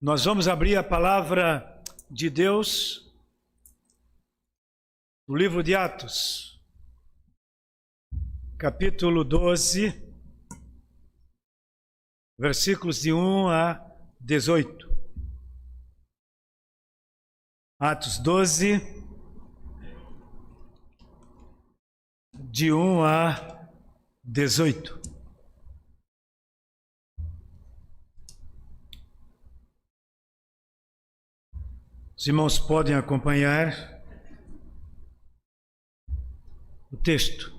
Nós vamos abrir a palavra de Deus no livro de Atos, capítulo 12, versículos de 1 a 18. Atos 12, de 1 a 18. Os irmãos podem acompanhar o texto.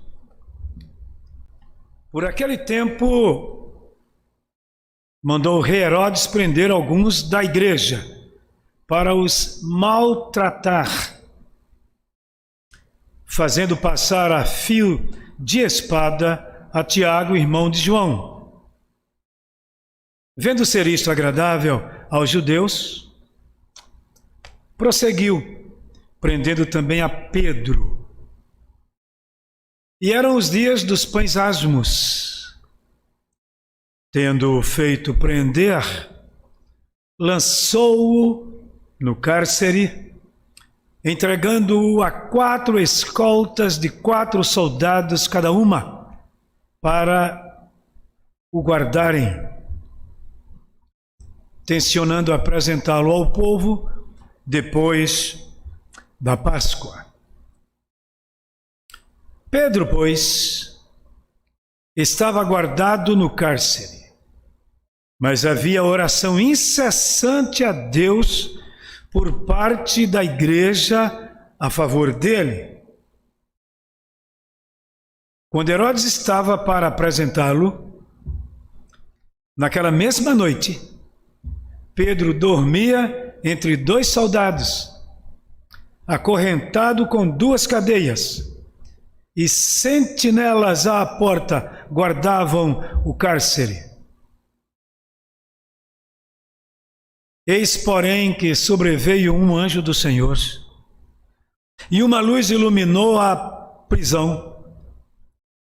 Por aquele tempo, mandou o rei Herodes prender alguns da igreja para os maltratar, fazendo passar a fio de espada a Tiago, irmão de João. Vendo ser isto agradável aos judeus, prosseguiu, prendendo também a Pedro. E eram os dias dos pães asmos. Tendo-o feito prender, lançou-o no cárcere, entregando-o a 4 escoltas de 4 soldados cada uma, para o guardarem, tencionando apresentá-lo ao povo depois da Páscoa. Pedro, pois, estava guardado no cárcere, mas havia oração incessante a Deus por parte da igreja a favor dele. Quando Herodes estava para apresentá-lo, naquela mesma noite, Pedro dormia entre 2 soldados, acorrentado com 2 cadeias, e sentinelas à porta guardavam o cárcere. Eis, porém, que sobreveio um anjo do Senhor, e uma luz iluminou a prisão,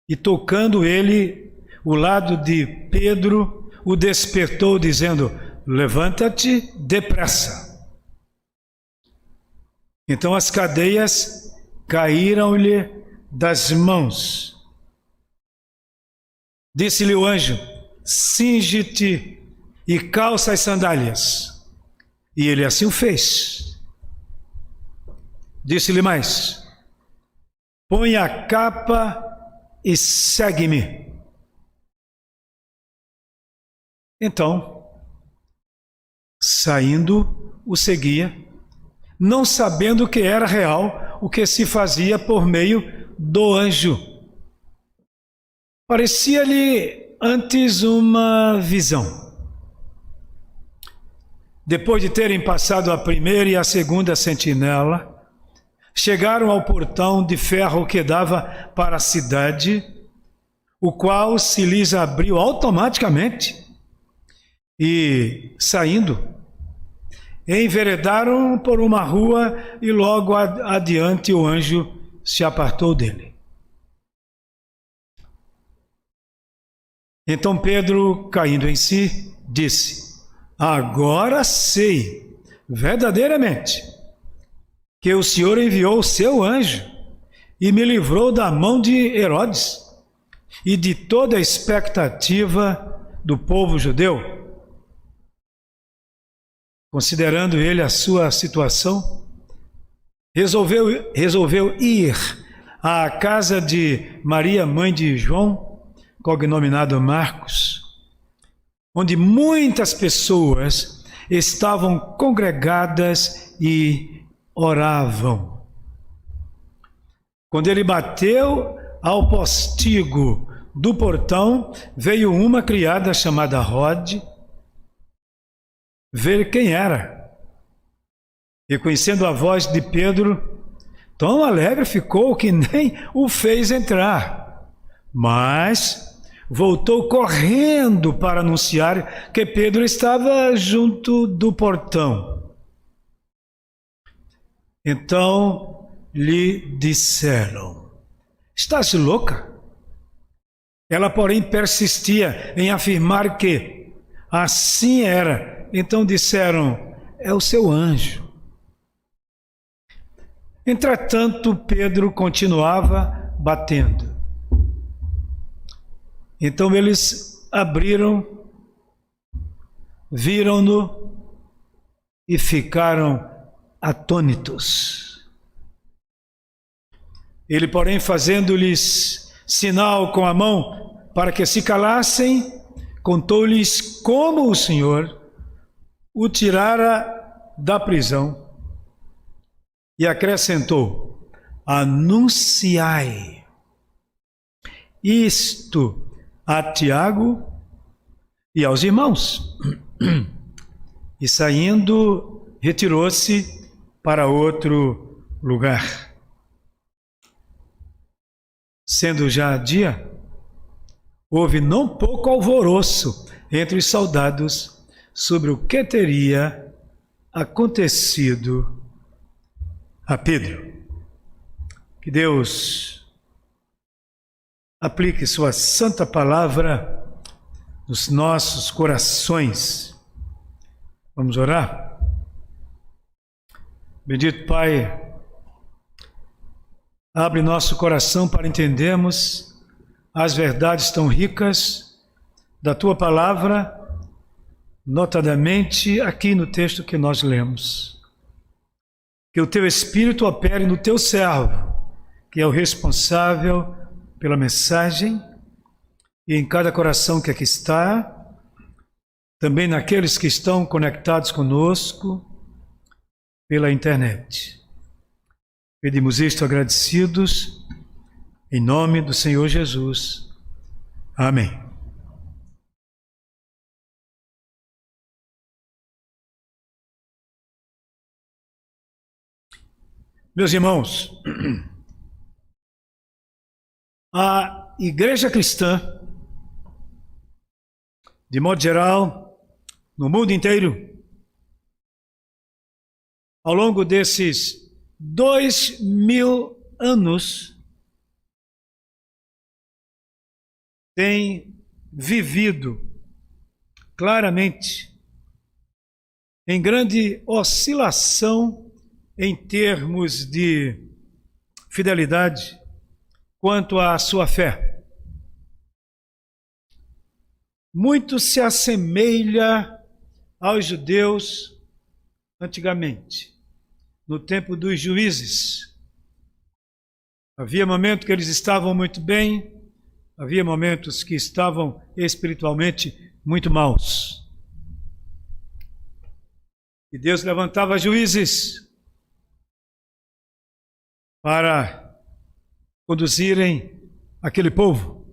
e tocando ele o lado de Pedro, o despertou, dizendo: levanta-te depressa. Então as cadeias caíram-lhe das mãos. Disse-lhe o anjo: cinge-te e calça as sandálias. E ele assim o fez. Disse-lhe mais: põe a capa e segue-me. Então, saindo, o seguia, não sabendo que era real o que se fazia por meio do anjo. Parecia-lhe antes uma visão. Depois de terem passado a primeira e a segunda sentinela, chegaram ao portão de ferro que dava para a cidade, o qual se lhes abriu automaticamente, e, saindo, enveredaram por uma rua e logo adiante o anjo se apartou dele. Então Pedro, caindo em si, disse: agora sei, verdadeiramente, que o Senhor enviou o seu anjo e me livrou da mão de Herodes e de toda a expectativa do povo judeu. Considerando ele a sua situação, resolveu ir à casa de Maria, mãe de João, cognominado Marcos, onde muitas pessoas estavam congregadas e oravam. Quando ele bateu ao postigo do portão, veio uma criada chamada Rode ver quem era. E conhecendo a voz de Pedro, tão alegre ficou que nem o fez entrar, mas voltou correndo para anunciar que Pedro estava junto do portão. Então lhe disseram: estás louca? Ela, porém, persistia em afirmar que assim era Então disseram: é o seu anjo. Entretanto, Pedro continuava batendo. Então eles abriram, viram-no e ficaram atônitos. Ele, porém, fazendo-lhes sinal com a mão para que se calassem, contou-lhes como o Senhor o tirara da prisão e acrescentou: anunciai isto a Tiago e aos irmãos. E saindo, retirou-se para outro lugar. Sendo já dia, houve não pouco alvoroço entre os soldados sobre o que teria acontecido a Pedro. Que Deus aplique sua santa palavra nos nossos corações. Vamos orar? Bendito Pai, abre nosso coração para entendermos as verdades tão ricas da Tua palavra, notadamente aqui no texto que nós lemos. Que o Teu Espírito opere no Teu servo, que é o responsável pela mensagem, e em cada coração que aqui está, também naqueles que estão conectados conosco pela internet. Pedimos isto agradecidos, em nome do Senhor Jesus. Amém. Meus irmãos, a igreja cristã, de modo geral, no mundo inteiro, ao longo desses 2000 anos, tem vivido claramente em grande oscilação em termos de fidelidade quanto à sua fé. Muito se assemelha aos judeus antigamente, no tempo dos juízes. Havia momentos que eles estavam muito bem, havia momentos que estavam espiritualmente muito maus. E Deus levantava juízes para conduzirem aquele povo.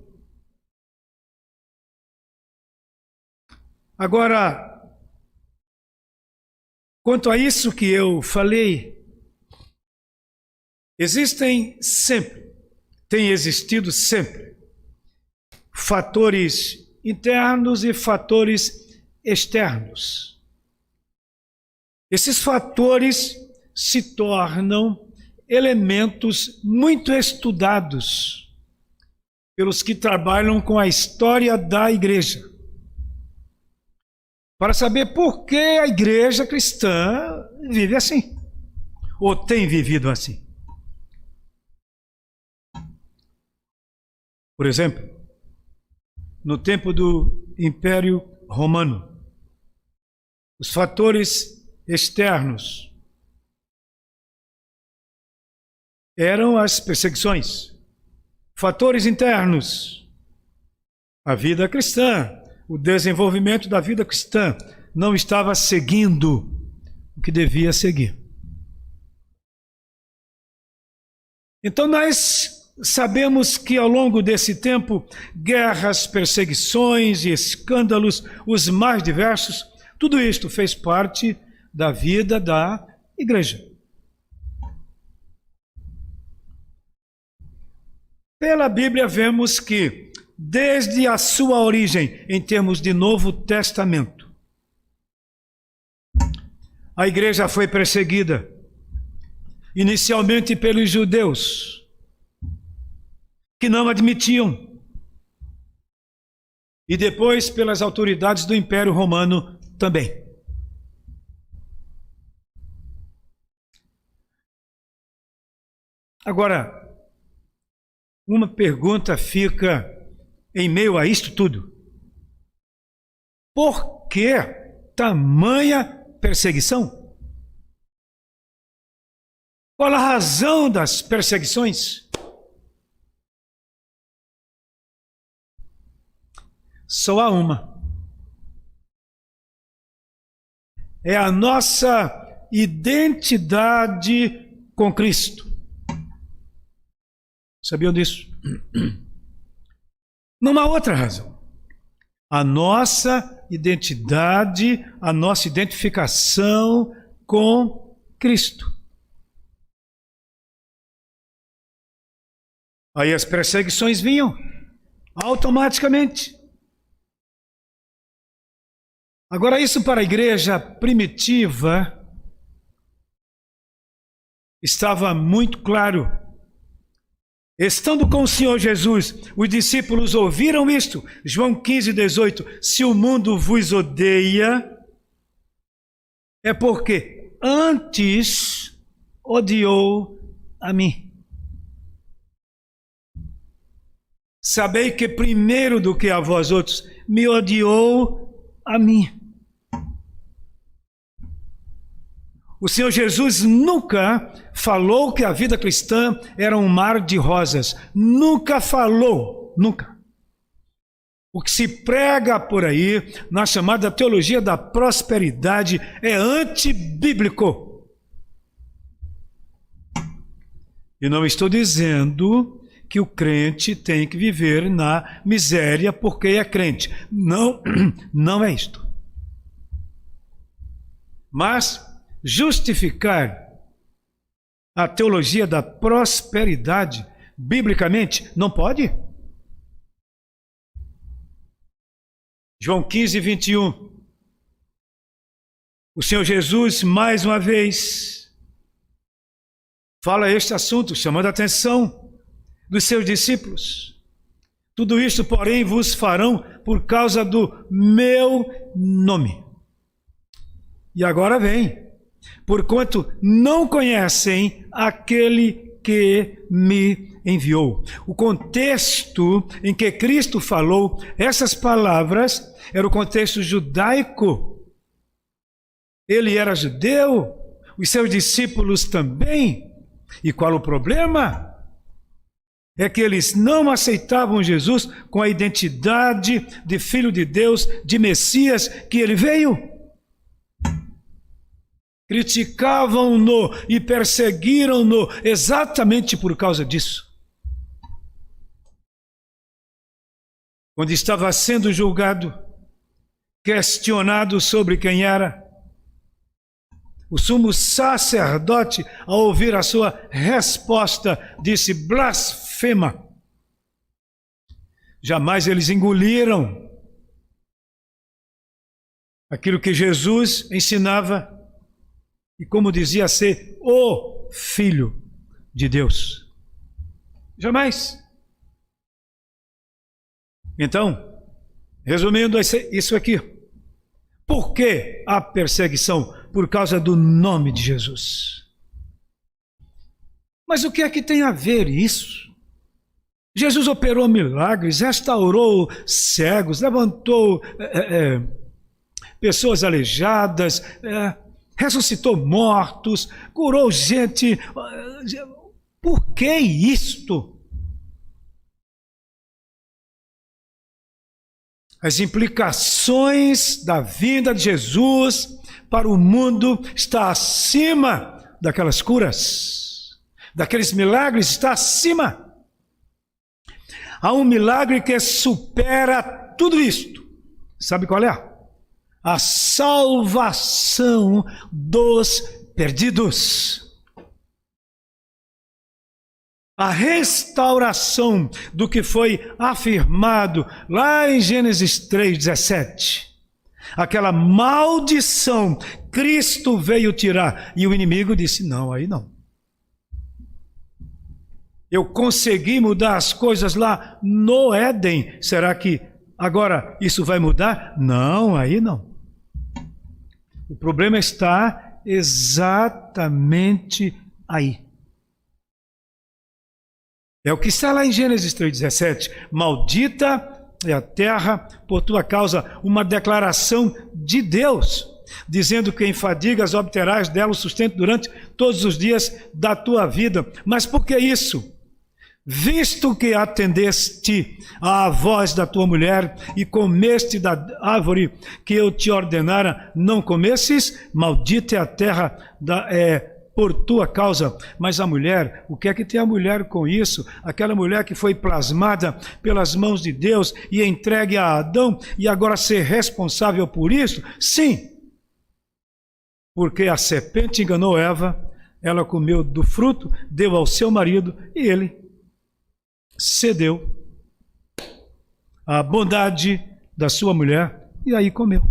Agora, quanto a isso que eu falei, tem existido sempre, fatores internos e fatores externos. Esses fatores se tornam elementos muito estudados pelos que trabalham com a história da igreja, para saber por que a igreja cristã vive assim, ou tem vivido assim. Por exemplo, no tempo do Império Romano, os fatores externos eram as perseguições. Fatores internos, a vida cristã, o desenvolvimento da vida cristã não estava seguindo o que devia seguir. Então nós sabemos que ao longo desse tempo, guerras, perseguições e escândalos, os mais diversos, tudo isto fez parte da vida da igreja. Pela Bíblia vemos que, desde a sua origem, em termos de Novo Testamento, a igreja foi perseguida, inicialmente pelos judeus, que não admitiam, e depois pelas autoridades do Império Romano também. Agora, uma pergunta fica em meio a isto tudo. Por que tamanha perseguição? Qual a razão das perseguições? Só há uma. É a nossa identidade com Cristo. Sabiam disso? Não há outra razão. A nossa identidade, a nossa identificação com Cristo. Aí as perseguições vinham automaticamente. Agora, isso para a igreja primitiva estava muito claro. Estando com o Senhor Jesus, os discípulos ouviram isto. João 15:18. Se o mundo vos odeia, é porque antes odiou a mim. Sabei que primeiro do que a vós outros, me odiou a mim. O Senhor Jesus nunca falou que a vida cristã era um mar de rosas. Nunca falou, nunca. O que se prega por aí, na chamada teologia da prosperidade, é antibíblico. E não estou dizendo que o crente tem que viver na miséria porque é crente. Não, não é isto. Mas justificar a teologia da prosperidade, biblicamente, não pode? João 15:21. O Senhor Jesus, mais uma vez, fala este assunto, chamando a atenção dos seus discípulos. Tudo isto, porém, vos farão por causa do meu nome. E agora vem. Porquanto não conhecem aquele que me enviou. O contexto em que Cristo falou essas palavras era o contexto judaico. Ele era judeu, os seus discípulos também. E qual o problema? É que eles não aceitavam Jesus com a identidade de Filho de Deus, de Messias, que ele veio. Criticavam-no e perseguiram-no exatamente por causa disso. Quando estava sendo julgado, questionado sobre quem era, o sumo sacerdote, ao ouvir a sua resposta, disse: blasfema. Jamais eles engoliram aquilo que Jesus ensinava e como dizia ser o Filho de Deus. Jamais. Então, resumindo isso aqui, por que a perseguição? Por causa do nome de Jesus. Mas o que é que tem a ver isso? Jesus operou milagres, restaurou cegos, levantou pessoas aleijadas, ressuscitou mortos, curou gente. Por que isto? As implicações da vinda de Jesus para o mundo está acima daquelas curas, daqueles milagres, está acima. Há um milagre que supera tudo isto. Sabe qual é? A salvação dos perdidos. A restauração do que foi afirmado lá em Gênesis 3:17. Aquela maldição, Cristo veio tirar. E o inimigo disse: não, aí não. Eu consegui mudar as coisas lá no Éden. Será que agora isso vai mudar? Não, aí não. O problema está exatamente aí. É o que está lá em Gênesis 3,17. Maldita é a terra por tua causa, uma declaração de Deus, dizendo que em fadigas obterás dela o sustento durante todos os dias da tua vida. Mas por que isso? Visto que atendeste à voz da tua mulher e comeste da árvore que eu te ordenara não comesses, maldita é a terra por tua causa. Mas a mulher, o que é que tem a mulher com isso? Aquela mulher que foi plasmada pelas mãos de Deus e entregue a Adão e agora ser responsável por isso? Sim, porque a serpente enganou Eva, ela comeu do fruto, deu ao seu marido e ele cedeu à bondade da sua mulher e aí comeu.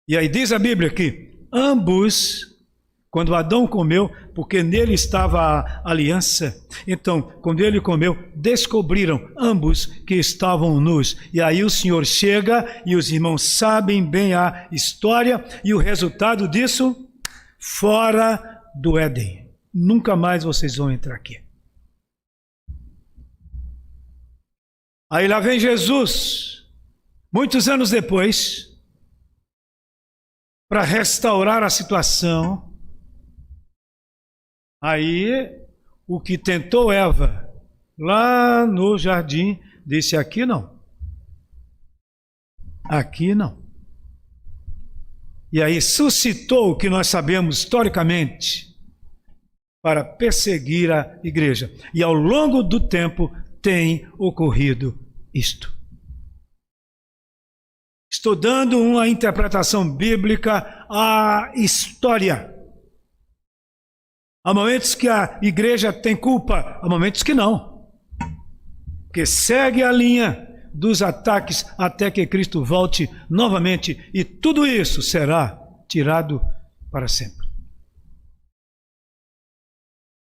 E aí diz a Bíblia que ambos, quando Adão comeu, porque nele estava a aliança, então, quando ele comeu, descobriram ambos que estavam nus. E aí o Senhor chega e os irmãos sabem bem a história e o resultado disso, fora do Éden. Nunca mais vocês vão entrar aqui. Aí lá vem Jesus, muitos anos depois, para restaurar a situação. Aí, o que tentou Eva, lá no jardim, disse: aqui não. Aqui não. E aí suscitou o que nós sabemos historicamente, para perseguir a igreja. E ao longo do tempo tem ocorrido isto. Estou dando uma interpretação bíblica à história. Há momentos que a igreja tem culpa, há momentos que não. Que segue a linha dos ataques até que Cristo volte novamente e tudo isso será tirado para sempre.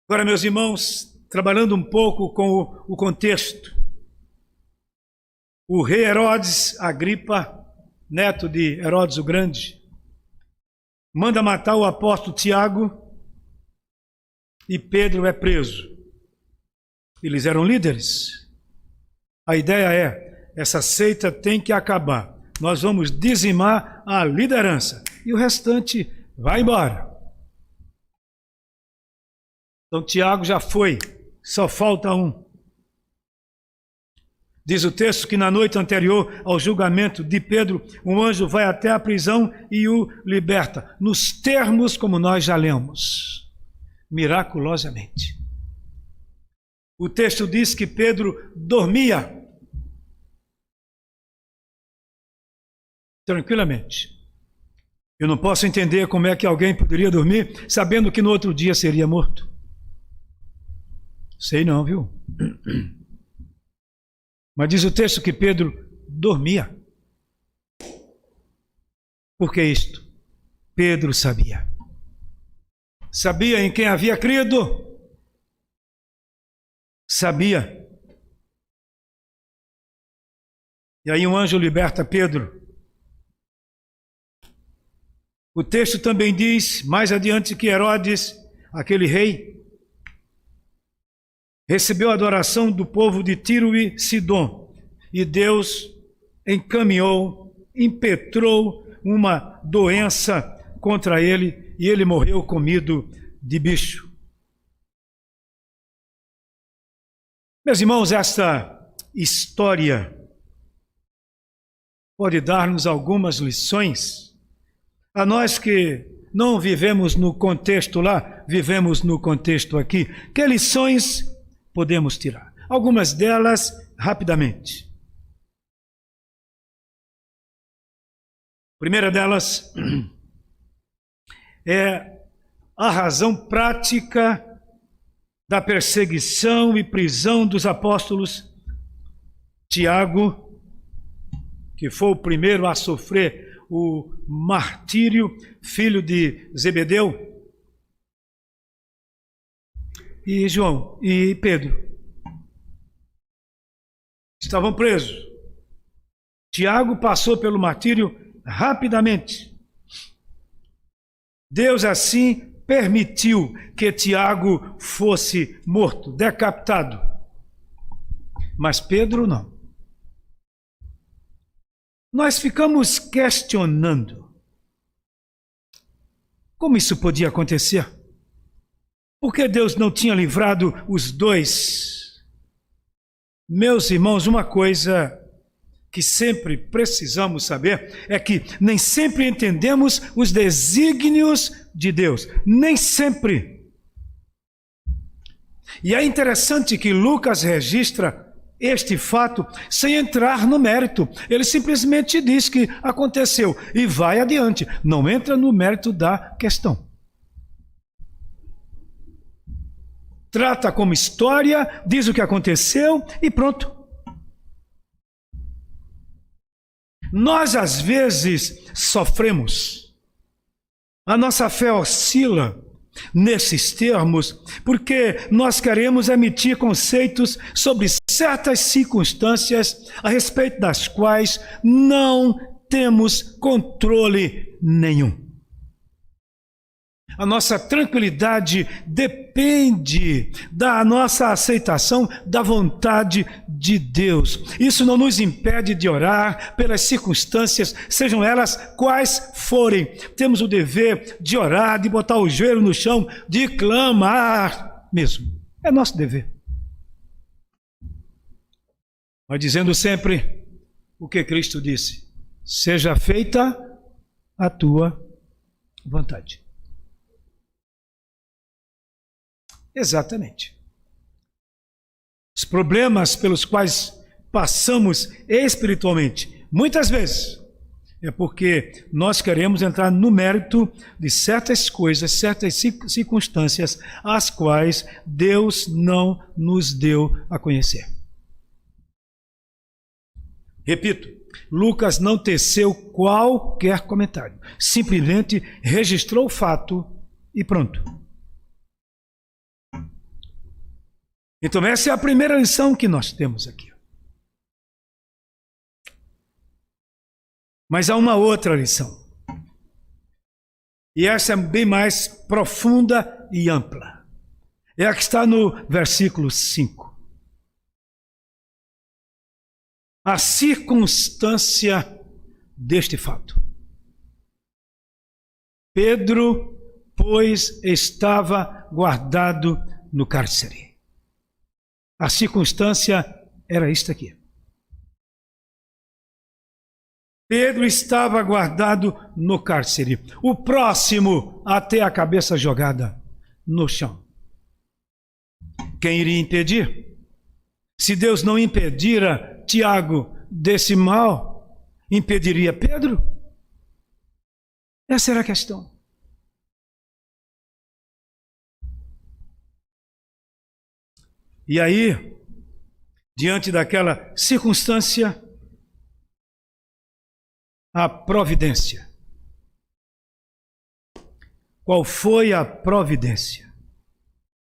Agora, meus irmãos, trabalhando um pouco com o contexto. O rei Herodes Agripa, neto de Herodes o Grande, manda matar o apóstolo Tiago e Pedro é preso. Eles eram líderes. A ideia é, essa seita tem que acabar. Nós vamos dizimar a liderança e o restante vai embora. Então Tiago já foi, só falta um. Diz o texto que na noite anterior ao julgamento de Pedro, um anjo vai até a prisão e o liberta, nos termos como nós já lemos, miraculosamente. O texto diz que Pedro dormia tranquilamente. Eu não posso entender como é que alguém poderia dormir sabendo que no outro dia seria morto. Sei não, viu? Mas diz o texto que Pedro dormia. Por que isto? Pedro sabia. Sabia em quem havia crido. Sabia. E aí um anjo liberta Pedro. O texto também diz, mais adiante, que Herodes, aquele rei, recebeu a adoração do povo de Tiro e Sidom. E Deus encaminhou, impetrou uma doença contra ele e ele morreu comido de bicho. Meus irmãos, esta história pode dar-nos algumas lições. A nós que não vivemos no contexto lá, vivemos no contexto aqui. Que lições podemos tirar? Algumas delas, rapidamente. A primeira delas é a razão prática da perseguição e prisão dos apóstolos. Tiago, que foi o primeiro a sofrer o martírio, filho de Zebedeu, e João e Pedro estavam presos. Tiago passou pelo martírio rapidamente. Deus assim permitiu que Tiago fosse morto, decapitado. Mas Pedro não. Nós ficamos questionando como isso podia acontecer. Por que Deus não tinha livrado os dois? Meus irmãos, uma coisa que sempre precisamos saber é que nem sempre entendemos os desígnios de Deus. Nem sempre. E é interessante que Lucas registra este fato sem entrar no mérito. Ele simplesmente diz que aconteceu e vai adiante. Não entra no mérito da questão. Trata como história, diz o que aconteceu e pronto. Nós, às vezes, sofremos. A nossa fé oscila nesses termos, porque nós queremos emitir conceitos sobre certas circunstâncias a respeito das quais não temos controle nenhum. A nossa tranquilidade depende da nossa aceitação da vontade de Deus. Isso não nos impede de orar pelas circunstâncias, sejam elas quais forem. Temos o dever de orar, de botar o joelho no chão, de clamar mesmo. É nosso dever. Mas dizendo sempre o que Cristo disse: seja feita a tua vontade. Exatamente. Os problemas pelos quais passamos espiritualmente, muitas vezes, é porque nós queremos entrar no mérito de certas coisas, certas circunstâncias, as quais Deus não nos deu a conhecer. Repito, Lucas não teceu qualquer comentário, simplesmente registrou o fato e pronto. Então essa é a primeira lição que nós temos aqui. Mas há uma outra lição. E essa é bem mais profunda e ampla. É a que está no versículo 5. A circunstância deste fato. Pedro, pois, estava guardado no cárcere. A circunstância era isto aqui. Pedro estava guardado no cárcere. O próximo a ter a cabeça jogada no chão. Quem iria impedir? Se Deus não impedira Tiago desse mal, impediria Pedro? Essa era a questão. E aí, diante daquela circunstância, a providência. Qual foi a providência?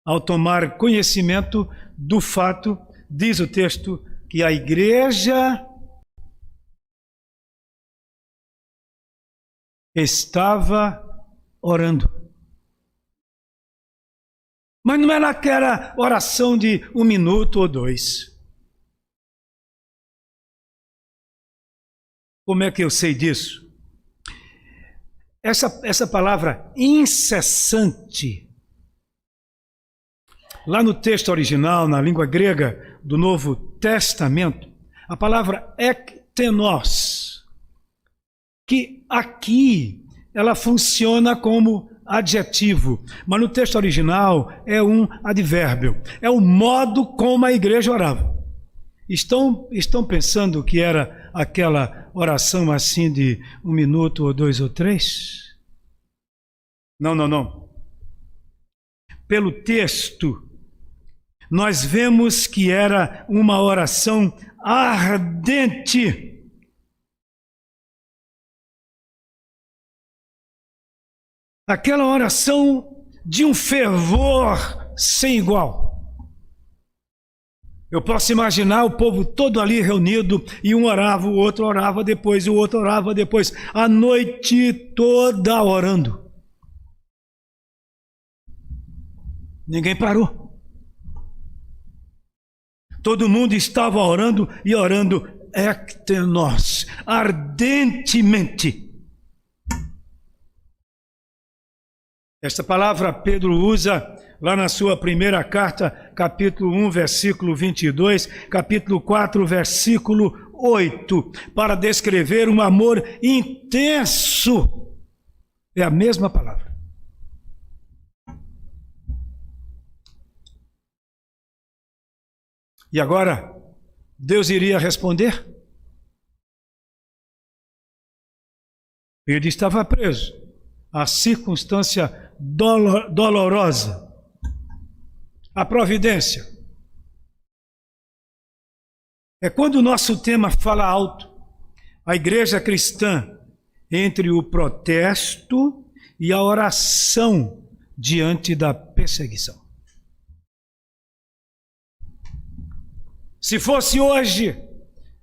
Ao tomar conhecimento do fato, diz o texto que a igreja estava orando. Mas não era aquela oração de 1 minuto ou 2. Como é que eu sei disso? Essa palavra incessante, lá no texto original, na língua grega do Novo Testamento, a palavra ektenos, que aqui ela funciona como adjetivo, mas no texto original é um advérbio. É o modo como a igreja orava. Estão pensando que era aquela oração assim de 1 minuto ou 2 ou 3? Não. Pelo texto, nós vemos que era uma oração ardente. Aquela oração de um fervor sem igual. Eu posso imaginar o povo todo ali reunido, e um orava, o outro orava depois, o outro orava depois, a noite toda orando. Ninguém parou. Todo mundo estava orando e orando ectenos, ardentemente. Esta palavra Pedro usa lá na sua primeira carta, capítulo 1, versículo 22, capítulo 4, versículo 8, para descrever um amor intenso. É a mesma palavra. E agora, Deus iria responder? Ele estava preso. A circunstância dolorosa. A providência. É quando o nosso tema fala alto. A igreja cristã, entre o protesto e a oração diante da perseguição. Se fosse hoje,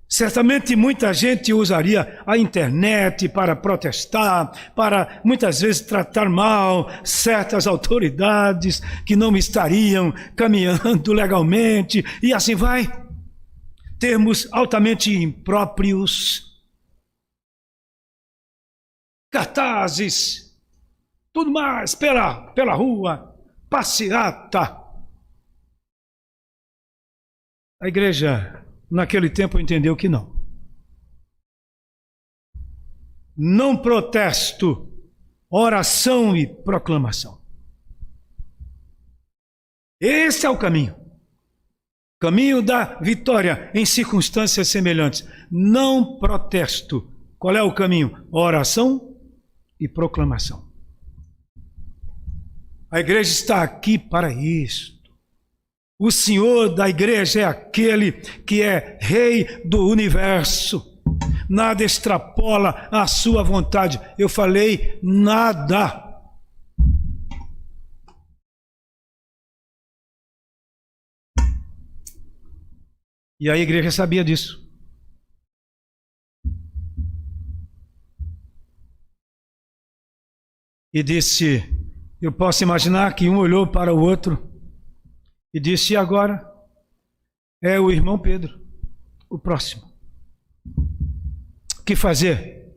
certamente muita gente usaria a internet para protestar, para muitas vezes tratar mal certas autoridades que não estariam caminhando legalmente, e assim vai. Termos altamente impróprios, cartazes, tudo mais pela rua, passeata. A igreja, naquele tempo, entendeu que não. Não protesto, oração e proclamação. Esse é o caminho. Caminho da vitória em circunstâncias semelhantes. Não protesto. Qual é o caminho? Oração e proclamação. A igreja está aqui para isso. O Senhor da igreja é aquele que é rei do universo. Nada extrapola a sua vontade. Eu falei nada. E a igreja sabia disso. E disse, eu posso imaginar que um olhou para o outro e disse, e agora? É o irmão Pedro, o próximo. O que fazer?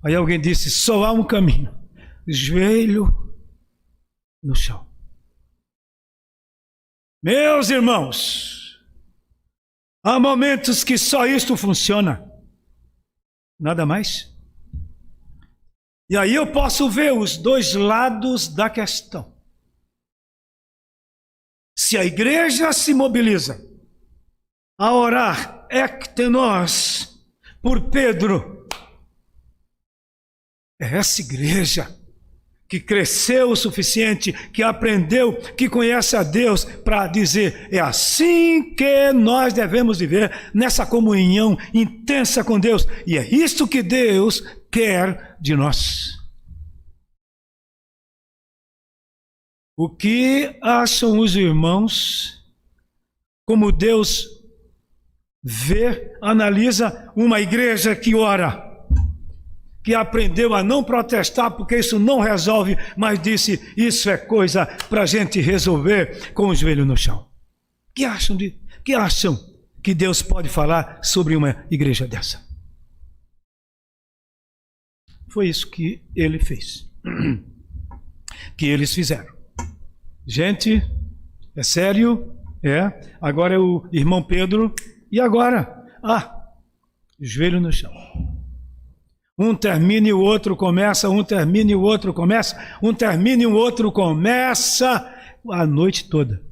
Aí alguém disse, só há um caminho. Joelho no chão. Meus irmãos, há momentos que só isto funciona. Nada mais. E aí eu posso ver os dois lados da questão. Se a igreja se mobiliza a orar ectenos por Pedro, é essa igreja que cresceu o suficiente, que aprendeu, que conhece a Deus para dizer, é assim que nós devemos viver, nessa comunhão intensa com Deus, e é isso que Deus quer de nós. O que acham os irmãos, como Deus vê, analisa uma igreja que ora, que aprendeu a não protestar, porque isso não resolve, mas disse, isso é coisa para a gente resolver com o joelho no chão. Que acham que Deus pode falar sobre uma igreja dessa? Foi isso que ele fez, que eles fizeram. Gente, é sério? É. Agora é o irmão Pedro. E agora? Joelho no chão. Um termina e o outro começa, um termina e o outro começa, um termina e o outro começa a noite toda.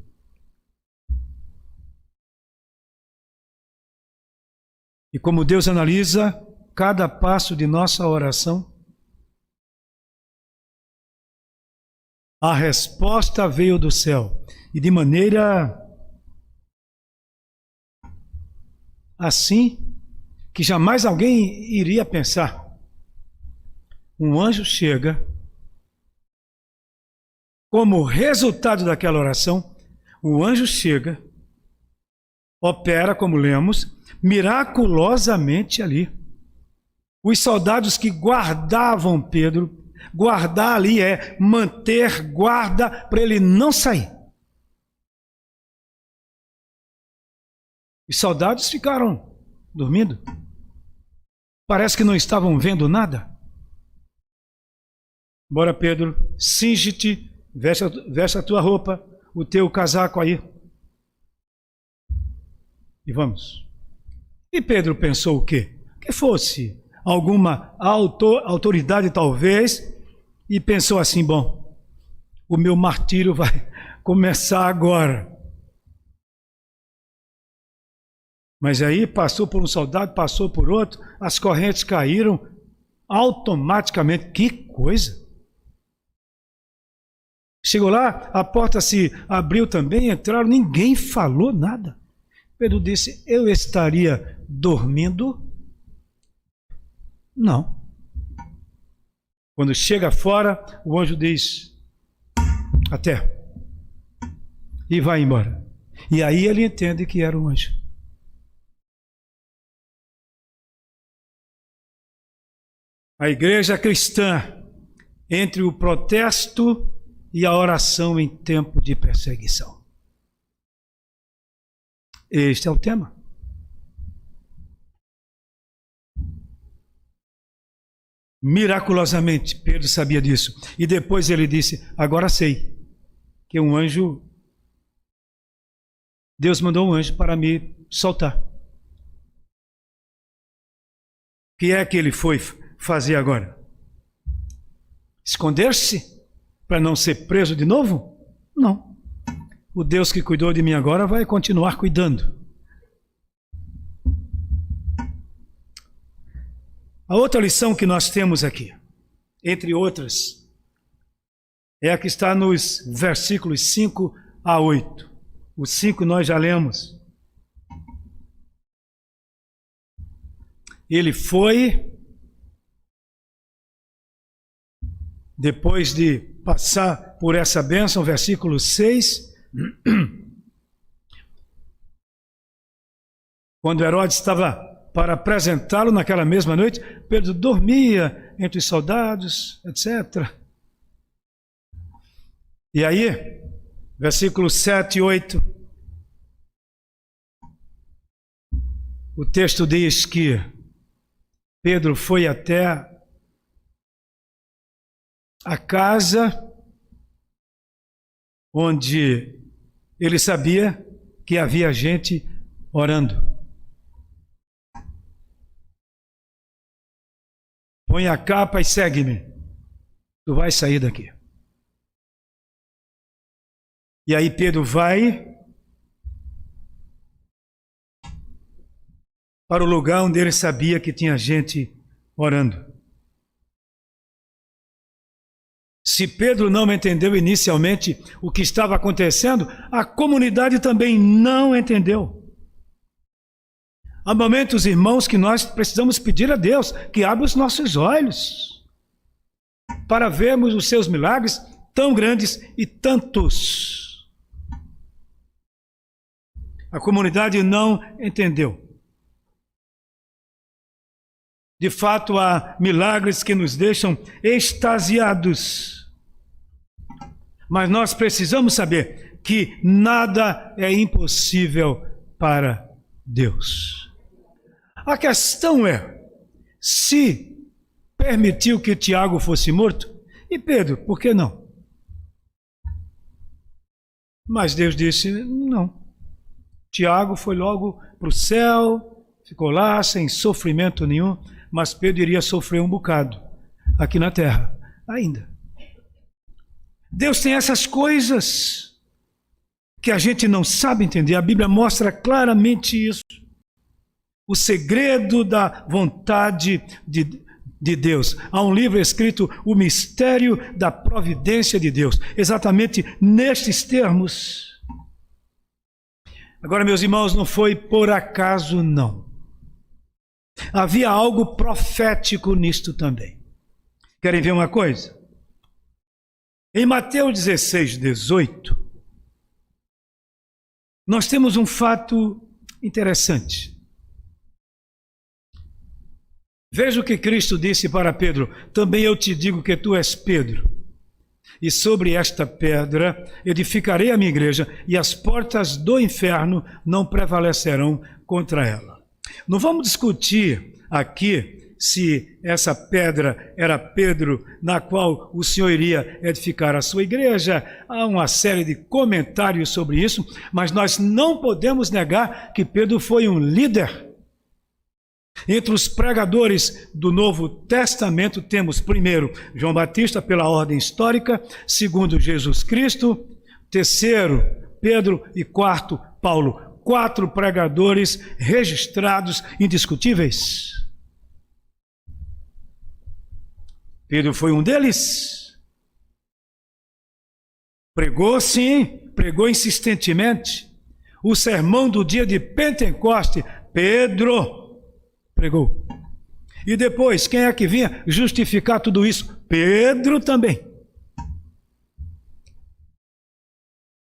E como Deus analisa cada passo de nossa oração, a resposta veio do céu, e de maneira assim que jamais alguém iria pensar. Um anjo chega, como resultado daquela oração, o anjo chega, opera, como lemos, miraculosamente ali. Os soldados que guardavam Pedro, guardar ali é manter guarda para ele não sair. Os soldados ficaram dormindo. Parece que não estavam vendo nada. Bora, Pedro, cinge-te, veste a tua roupa, o teu casaco aí. E vamos. E Pedro pensou o quê? Que fosse alguma autoridade, talvez, e pensou assim, bom, o meu martírio vai começar agora. Mas aí passou por um soldado, passou por outro, as correntes caíram automaticamente. Que coisa! Chegou lá, a porta se abriu também, entraram, ninguém falou nada. Pedro disse, eu estaria dormindo? Não. Quando chega fora, o anjo diz, até, e vai embora. E aí ele entende que era um anjo. A igreja cristã, entre o protesto e a oração em tempo de perseguição. Este é o tema. Miraculosamente, Pedro sabia disso. E depois ele disse, agora sei, que um anjo, Deus mandou um anjo para me soltar. O que é que ele foi fazer agora? Esconder-se? Para não ser preso de novo? Não. O Deus que cuidou de mim agora vai continuar cuidando. A outra lição que nós temos aqui, entre outras, é a que está nos versículos 5 a 8. O 5 nós já lemos. Ele foi, depois de passar por essa bênção, versículo 6, quando Herodes estava para apresentá-lo naquela mesma noite, Pedro dormia entre os soldados, etc. E aí, versículos 7 e 8, o texto diz que Pedro foi até a casa onde ele sabia que havia gente orando. Põe a capa e segue-me. Tu vais sair daqui. E aí Pedro vai para o lugar onde ele sabia que tinha gente orando. Se Pedro não entendeu inicialmente o que estava acontecendo, a comunidade também não entendeu. Há momentos, irmãos, que nós precisamos pedir a Deus que abra os nossos olhos para vermos os seus milagres tão grandes e tantos. A comunidade não entendeu. De fato, há milagres que nos deixam extasiados. Mas nós precisamos saber que nada é impossível para Deus. A questão é, se permitiu que Tiago fosse morto, e Pedro, por que não? Mas Deus disse, não. Tiago foi logo para o céu, ficou lá sem sofrimento nenhum, mas Pedro iria sofrer um bocado aqui na terra, ainda. Deus tem essas coisas que a gente não sabe entender. A Bíblia mostra claramente isso. O segredo da vontade de Deus. Há um livro escrito, O Mistério da Providência de Deus. Exatamente nestes termos. Agora, meus irmãos, não foi por acaso, não. Havia algo profético nisto também. Querem ver uma coisa? Em Mateus 16, 18, nós temos um fato interessante. Veja o que Cristo disse para Pedro: também eu te digo que tu és Pedro, E sobre esta pedra edificarei a minha igreja, e as portas do inferno não prevalecerão contra ela. Não vamos discutir aqui se essa pedra era Pedro, na qual o Senhor iria edificar a sua igreja. Há uma série de comentários sobre isso, mas nós não podemos negar que Pedro foi um líder. Entre os pregadores do Novo Testamento temos, primeiro, João Batista, pela ordem histórica; segundo, Jesus Cristo; terceiro, Pedro; e quarto, Paulo. 4 pregadores registrados, indiscutíveis. Pedro foi um deles. Pregou, sim, pregou insistentemente. O sermão do dia de Pentecoste, Pedro pregou. E depois, quem é que vinha justificar tudo isso? Pedro também.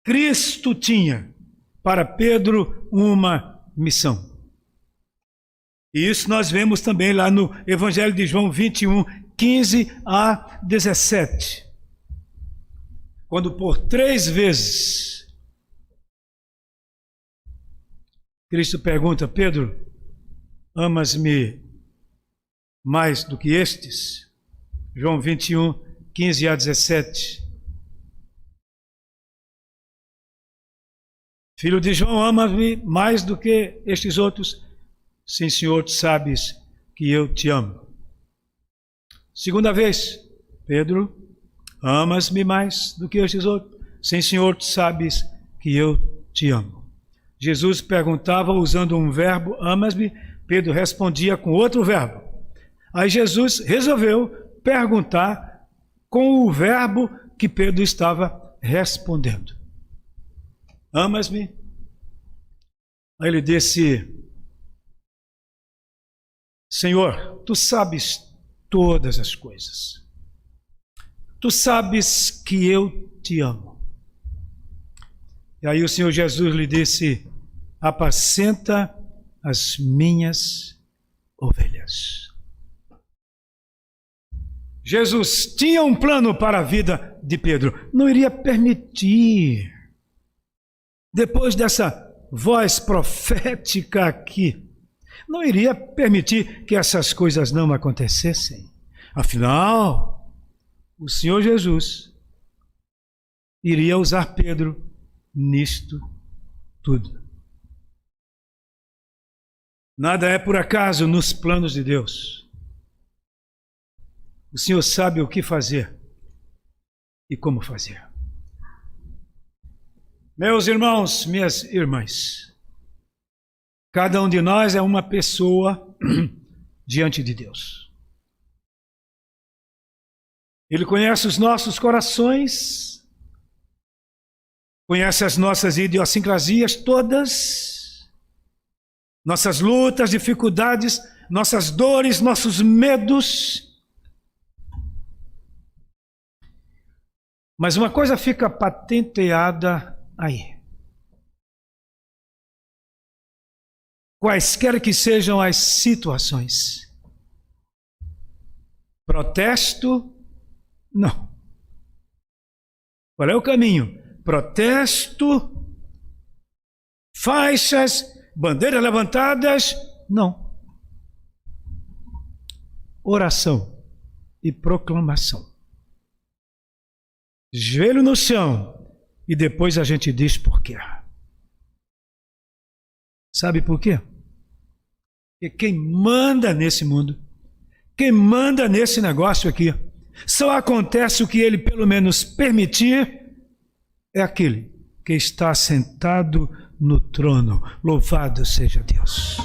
Cristo tinha para Pedro uma missão. E isso nós vemos também lá no Evangelho de João 21, 15 a 17. Quando por 3 vezes Cristo pergunta: Pedro, amas-me mais do que estes? João 21, 15 a 17. Filho de João, amas-me mais do que estes outros? Sim, Senhor, tu sabes que eu te amo. Segunda vez, Pedro, amas-me mais do que estes outros? Sim, Senhor, tu sabes que eu te amo. Jesus perguntava usando um verbo, amas-me. Pedro respondia com outro verbo. Aí Jesus resolveu perguntar com o verbo que Pedro estava respondendo. Amas-me? Aí ele disse: Senhor, tu sabes todas as coisas. Tu sabes que eu te amo. E aí o Senhor Jesus lhe disse: apacenta as minhas ovelhas. Jesus tinha um plano para a vida de Pedro. Não iria permitir, depois dessa voz profética aqui, não iria permitir que essas coisas não acontecessem. Afinal, o Senhor Jesus iria usar Pedro nisto tudo. Nada é por acaso nos planos de Deus. O Senhor sabe o que fazer e como fazer. Meus irmãos, minhas irmãs, cada um de nós é uma pessoa diante de Deus. Ele conhece os nossos corações, conhece as nossas idiosincrasias todas, nossas lutas, dificuldades, nossas dores, nossos medos. Mas uma coisa fica patenteada aí. Quaisquer que sejam as situações. Protesto, não. Qual é o caminho? Protesto, faixas, bandeiras levantadas, não. Oração e proclamação. Joelho no chão e depois a gente diz por quê. Sabe por quê? Porque quem manda nesse mundo, quem manda nesse negócio aqui, só acontece o que ele pelo menos permitir, é aquele que está sentado no trono. Louvado seja Deus.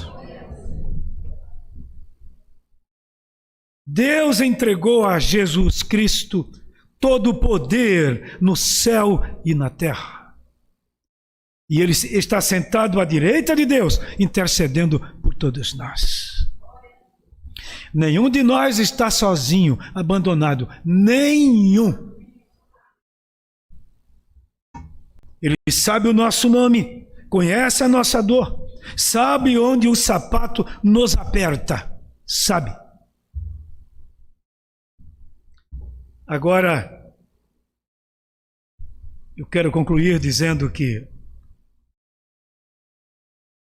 Deus entregou a Jesus Cristo todo o poder no céu e na terra. E Ele está sentado à direita de Deus, intercedendo por todos nós. Nenhum de nós está sozinho, abandonado. Nenhum. Ele sabe o nosso nome, conhece a nossa dor, sabe onde o sapato nos aperta. Sabe. Agora, eu quero concluir dizendo que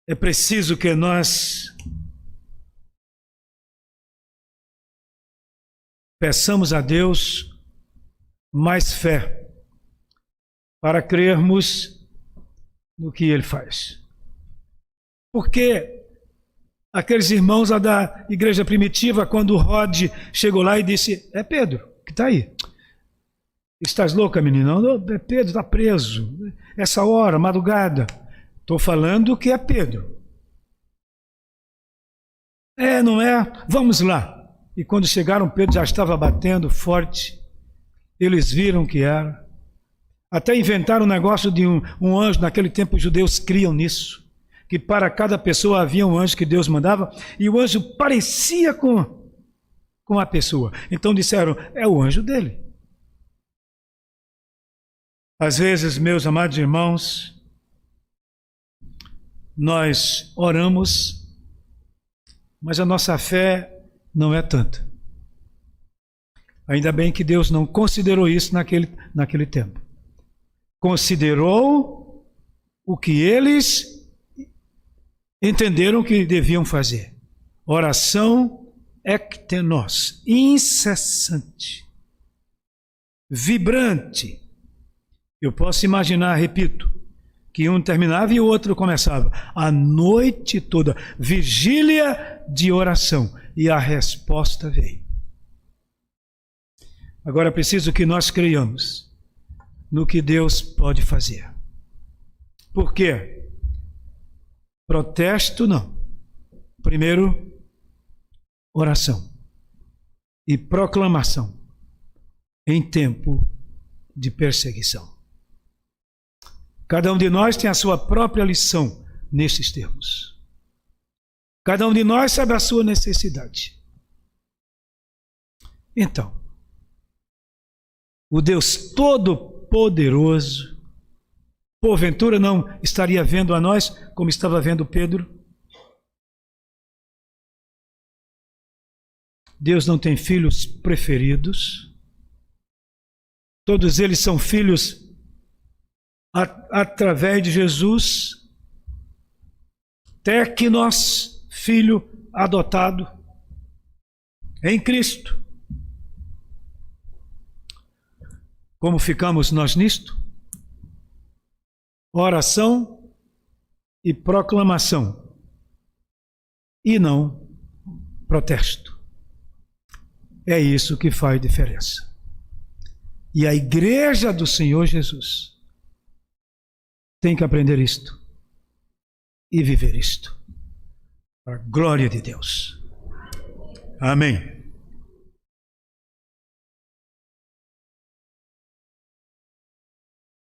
é preciso que nós peçamos a Deus mais fé para crermos no que Ele faz. Porque aqueles irmãos lá da igreja primitiva, quando Rod chegou lá e disse: é Pedro que está aí. Estás louca, menina? Não, Pedro está preso. Essa hora, madrugada. Estou falando que é Pedro. É, não é? Vamos lá. E quando chegaram, Pedro já estava batendo forte. Eles viram que era. Até inventaram um negócio de um anjo. Naquele tempo os judeus criam nisso. Que para cada pessoa havia um anjo que Deus mandava. E o anjo parecia com a pessoa. Então disseram: é o anjo dele. Às vezes, meus amados irmãos, nós oramos, mas a nossa fé não é tanta. Ainda bem que Deus não considerou isso naquele tempo. Considerou o que eles entenderam que deviam fazer. Oração ektenos, incessante, vibrante. Eu posso imaginar, repito, que um terminava e o outro começava. A noite toda, vigília de oração. E a resposta veio. Agora é preciso que nós creiamos no que Deus pode fazer. Por quê? Protesto não. Primeiro, oração e proclamação em tempo de perseguição. Cada um de nós tem a sua própria lição nesses termos. Cada um de nós sabe a sua necessidade. Então, o Deus Todo-Poderoso, porventura não estaria vendo a nós como estava vendo Pedro? Deus não tem filhos preferidos. Todos eles são filhos através de Jesus. Teknos, filho adotado em Cristo. Como ficamos nós nisto? Oração e proclamação, e não protesto. É isso que faz diferença. E a igreja do Senhor Jesus tem que aprender isto e viver isto, para a glória de Deus. Amém.